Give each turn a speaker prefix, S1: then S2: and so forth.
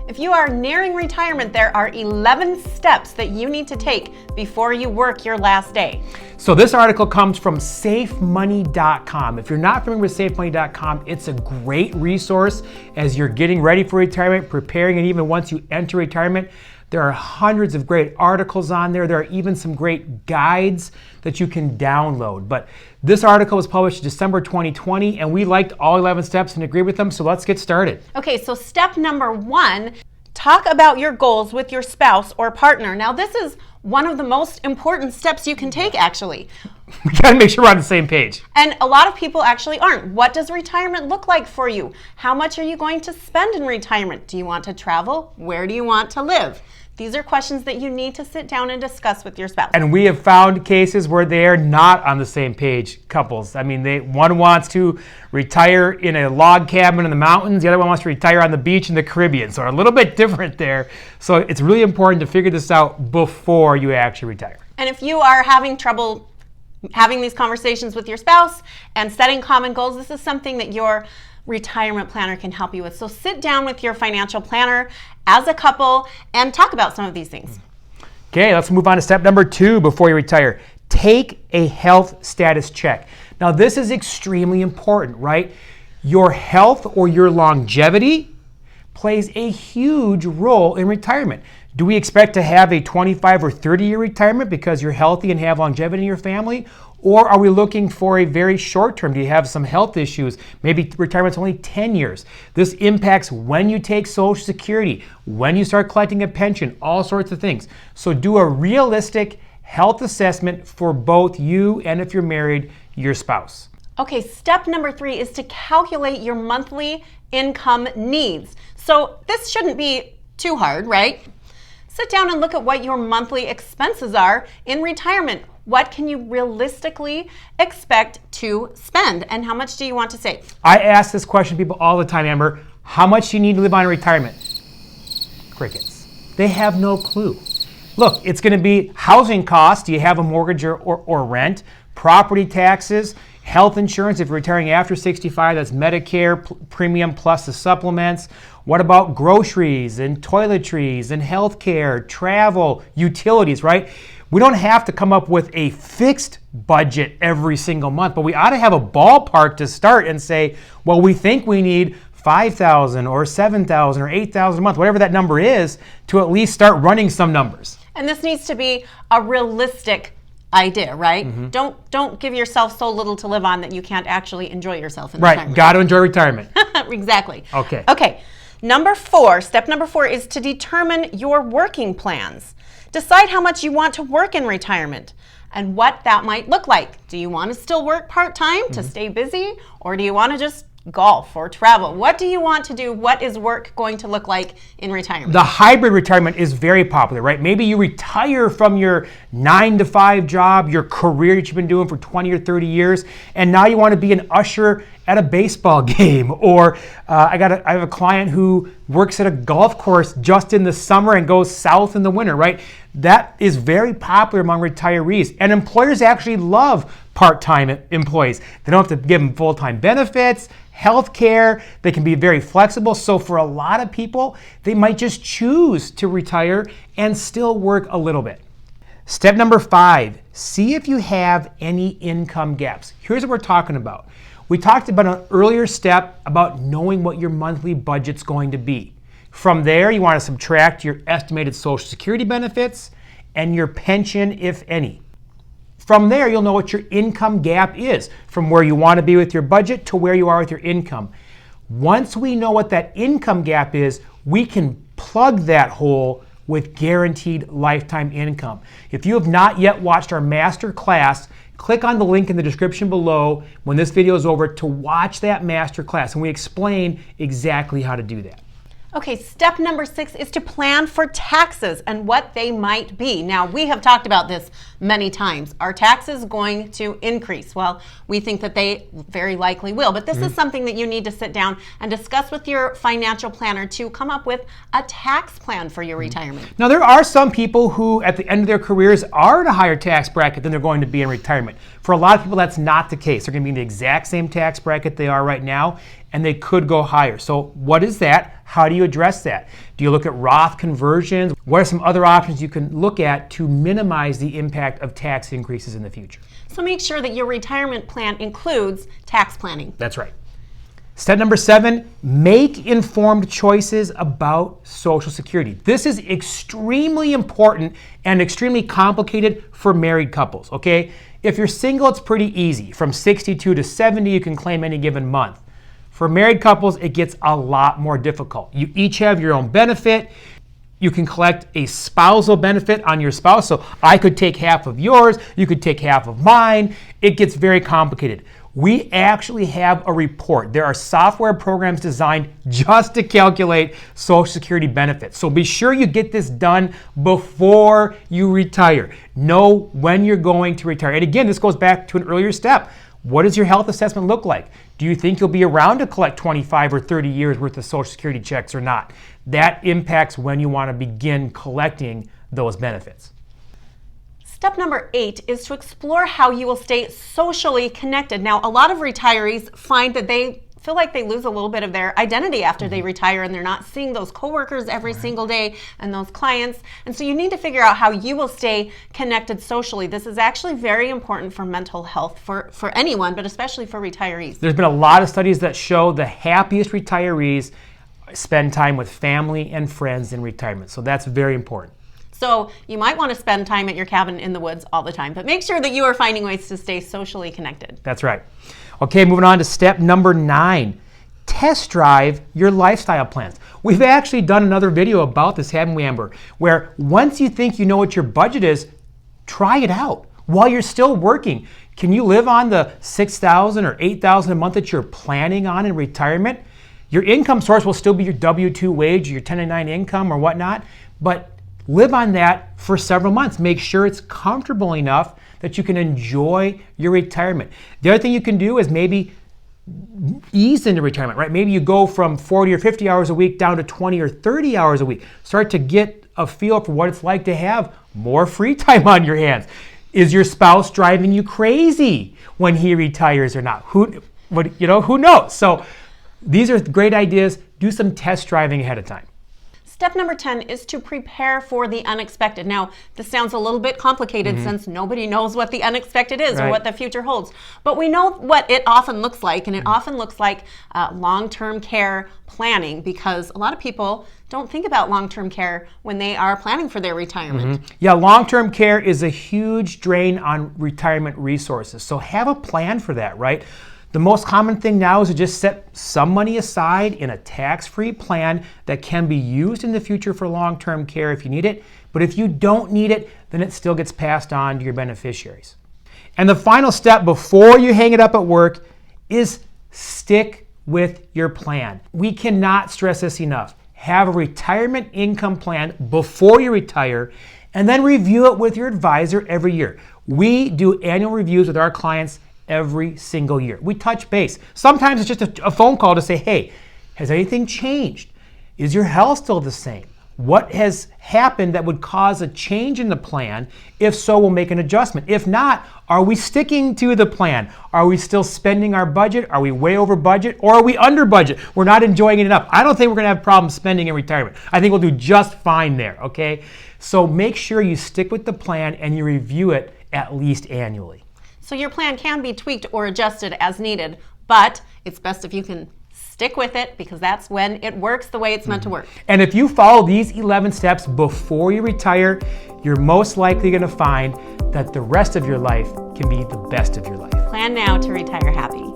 S1: If you are nearing retirement, there are 11 steps that you need to take before you work your last day.
S2: So this article comes from safemoney.com. If you're not familiar with safemoney.com, it's a great resource as you're getting ready for retirement, preparing, and even once you enter retirement. There are hundreds of great articles on there. There are even some great guides that you can download. But this article was published December 2020, and we liked all 11 steps and agreed with them, so let's get started.
S1: Okay, so step number 1, talk about your goals with your spouse or partner. Now, this is one of the most important steps you can take, actually.
S2: We gotta make sure we're on the same page.
S1: And a lot of people actually aren't. What does retirement look like for you? How much are you going to spend in retirement? Do you want to travel? Where do you want to live? These are questions that you need to sit down and discuss with your spouse.
S2: And we have found cases where they are not on the same page, couples. I mean, one wants to retire in a log cabin in the mountains, the other one wants to retire on the beach in the Caribbean. So a little bit different there. So it's really important to figure this out before you actually retire.
S1: And if you are having trouble having these conversations with your spouse and setting common goals, this is something that your retirement planner can help you with. So sit down with your financial planner as a couple and talk about some of these things.
S2: Okay, let's move on to step number 2 before you retire. Take a health status check. Now this is extremely important, right? Your health or your longevity plays a huge role in retirement. Do we expect to have a 25 or 30-year retirement because you're healthy and have longevity in your family? Or are we looking for a very short term? Do you have some health issues? Maybe retirement's only 10 years. This impacts when you take Social Security, when you start collecting a pension, all sorts of things. So do a realistic health assessment for both you and, if you're married, your spouse.
S1: Okay, step number 3 is to calculate your monthly income needs. So this shouldn't be too hard, right? Sit down and look at what your monthly expenses are in retirement. What can you realistically expect to spend, and how much do you want to save?
S2: I ask this question to people all the time, Amber. How much do you need to live on in retirement? Crickets. They have no clue. Look, it's going to be housing costs. Do you have a mortgage or rent? Property taxes, health insurance. If you're retiring after 65, that's Medicare premium plus the supplements. What about groceries and toiletries and healthcare, travel, utilities, right? We don't have to come up with a fixed budget every single month, but we ought to have a ballpark to start and say, well, we think we need $5,000 or $7,000 or $8,000 a month, whatever that number is, to at least start running some numbers.
S1: And this needs to be a realistic idea, right? Mm-hmm. Don't give yourself so little to live on that you can't actually enjoy yourself in retirement.
S2: Right, got to enjoy retirement.
S1: Exactly.
S2: Okay.
S1: Okay. Step number 4 is to determine your working plans. Decide how much you want to work in retirement and what that might look like. Do you want to still work part-time to stay busy, or do you want to just golf or travel? What do you want to do? What is work going to look like in retirement?
S2: The hybrid retirement is very popular, right? Maybe you retire from your 9-to-5 job, your career that you've been doing for 20 or 30 years, and now you want to be an usher at a baseball game. Or I have a client who works at a golf course just in the summer and goes south in the winter, right? That is very popular among retirees. And employers actually love part-time employees. They don't have to give them full-time benefits, health care. They can be very flexible. So for a lot of people, they might just choose to retire and still work a little bit. Step number 5, see if you have any income gaps. Here's what we're talking about. We talked about an earlier step about knowing what your monthly budget's going to be. From there, you want to subtract your estimated Social Security benefits and your pension, if any. From there, you'll know what your income gap is, from where you want to be with your budget to where you are with your income. Once we know what that income gap is, we can plug that hole with guaranteed lifetime income. If you have not yet watched our master class, click on the link in the description below when this video is over to watch that master class, and we explain exactly how to do that.
S1: Okay, step number 6 is to plan for taxes and what they might be. Now, we have talked about this many times. Are taxes going to increase? Well, we think that they very likely will, but this is something that you need to sit down and discuss with your financial planner to come up with a tax plan for your retirement.
S2: Now, there are some people who, at the end of their careers, are in a higher tax bracket than they're going to be in retirement. For a lot of people, that's not the case. They're going to be in the exact same tax bracket they are right now. and they could go higher. So what is that? How do you address that? Do you look at Roth conversions? What are some other options you can look at to minimize the impact of tax increases in the future?
S1: So make sure that your retirement plan includes tax planning.
S2: That's right. Step number 7, make informed choices about Social Security. This is extremely important and extremely complicated for married couples, okay? If you're single, it's pretty easy. From 62 to 70, you can claim any given month. For married couples, it gets a lot more difficult. You each have your own benefit. You can collect a spousal benefit on your spouse. So I could take half of yours, you could take half of mine. It gets very complicated. We actually have a report. There are software programs designed just to calculate Social Security benefits. So be sure you get this done before you retire. Know when you're going to retire. And again, this goes back to an earlier step. What does your health assessment look like? Do you think you'll be around to collect 25 or 30 years worth of Social Security checks or not? That impacts when you want to begin collecting those benefits.
S1: Step number 8 is to explore how you will stay socially connected. Now, a lot of retirees find that they feel like they lose a little bit of their identity after they retire, and they're not seeing those coworkers every single day and those clients. And so you need to figure out how you will stay connected socially. This is actually very important for mental health for anyone, but especially for retirees.
S2: There's been a lot of studies that show the happiest retirees spend time with family and friends in retirement. So that's very important.
S1: So you might want to spend time at your cabin in the woods all the time, but make sure that you are finding ways to stay socially connected.
S2: That's right. Okay, moving on to step number 9. Test drive your lifestyle plans. We've actually done another video about this, haven't we, Amber? Where once you think you know what your budget is, try it out while you're still working. Can you live on the $6,000 or $8,000 a month that you're planning on in retirement? Your income source will still be your W-2 wage, your 1099 income or whatnot, but live on that for several months. Make sure it's comfortable enough that you can enjoy your retirement. The other thing you can do is maybe ease into retirement, right? Maybe you go from 40 or 50 hours a week down to 20 or 30 hours a week. Start to get a feel for what it's like to have more free time on your hands. Is your spouse driving you crazy when he retires or not? Who knows? So these are great ideas. Do some test driving ahead of time.
S1: Step number 10 is to prepare for the unexpected. Now, this sounds a little bit complicated since nobody knows what the unexpected is or what the future holds. But we know what it often looks like, and it often looks like long-term care planning, because a lot of people don't think about long-term care when they are planning for their retirement.
S2: Yeah, long-term care is a huge drain on retirement resources. So have a plan for that, right? The most common thing now is to just set some money aside in a tax-free plan that can be used in the future for long-term care if you need it. But if you don't need it, then it still gets passed on to your beneficiaries. And the final step before you hang it up at work is stick with your plan. We cannot stress this enough. Have a retirement income plan before you retire, and then review it with your advisor every year. We do annual reviews with our clients every single year. We touch base. Sometimes it's just a phone call to say, hey, has anything changed? Is your health still the same? What has happened that would cause a change in the plan? If so, we'll make an adjustment. If not, are we sticking to the plan? Are we still spending our budget? Are we way over budget? Or are we under budget? We're not enjoying it enough. I don't think we're going to have problems spending in retirement. I think we'll do just fine there, okay? So make sure you stick with the plan and you review it at least annually.
S1: So your plan can be tweaked or adjusted as needed, but it's best if you can stick with it, because that's when it works the way it's meant to work.
S2: And if you follow these 11 steps before you retire, you're most likely going to find that the rest of your life can be the best of your life.
S1: Plan now to retire happy.